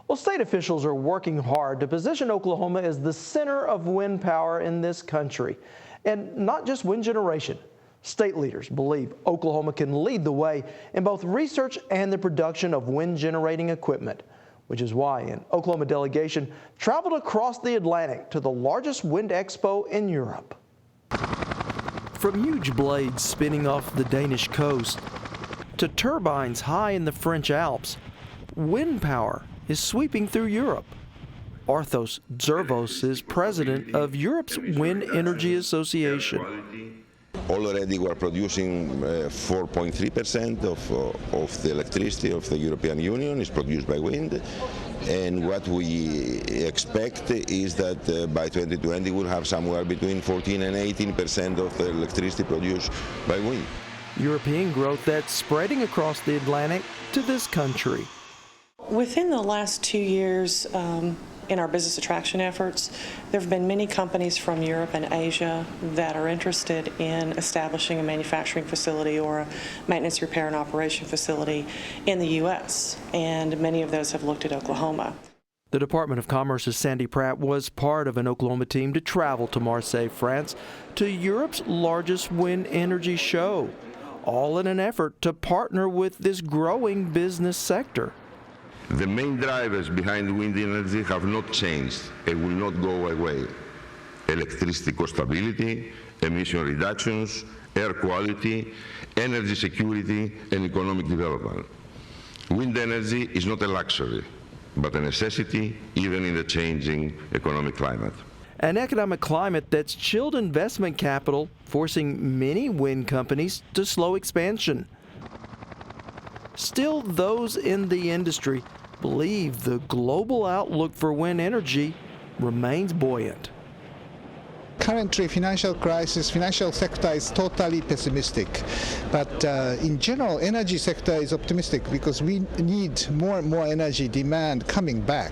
Well, state officials are working hard to position Oklahoma as the center of wind power in this country. And not just wind generation. State leaders believe Oklahoma can lead the way in both research and the production of wind generating equipment, which is why an Oklahoma delegation traveled across the Atlantic to the largest wind expo in Europe. From huge blades spinning off the Danish coast to turbines high in the French Alps, wind power is sweeping through Europe. Arthos Zervos is president of Europe's Wind Energy Association. Already we are producing 4.3% of the electricity of the European Union is produced by wind. And what we expect is that by 2020 we'll have somewhere between 14 and 18% of the electricity produced by wind. European growth that's spreading across the Atlantic to this country. Within the last 2 years, in our business attraction efforts, there have been many companies from Europe and Asia that are interested in establishing a manufacturing facility or a maintenance, repair, and operation facility in the U.S., and many of those have looked at Oklahoma. The Department of Commerce's Sandy Pratt was part of an Oklahoma team to travel to Marseille, France, to Europe's largest wind energy show, all in an effort to partner with this growing business sector. The main drivers behind wind energy have not changed and will not go away. Electricity cost stability, emission reductions, air quality, energy security, and economic development. Wind energy is not a luxury, but a necessity even in the changing economic climate. An economic climate that's chilled investment capital, forcing many wind companies to slow expansion. Still, those in the industry believe the global outlook for wind energy remains buoyant. Currently, financial sector is totally pessimistic. But in general, energy sector is optimistic because we need more and more energy demand coming back.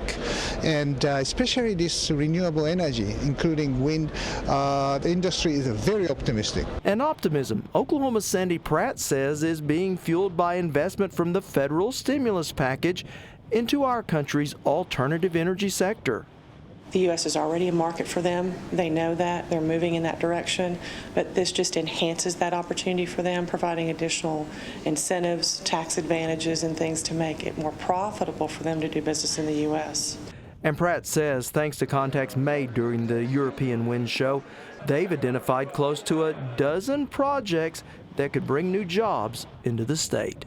And especially this renewable energy, including wind, the industry is very optimistic. And optimism, Oklahoma's Sandy Pratt says, is being fueled by investment from the federal stimulus package into our country's alternative energy sector. The U.S. is already a market for them. They know that. They're moving in that direction. But this just enhances that opportunity for them, providing additional incentives, tax advantages, and things to make it more profitable for them to do business in the U.S. And Pratt says, thanks to contacts made during the European Wind Show, they've identified close to a dozen projects that could bring new jobs into the state.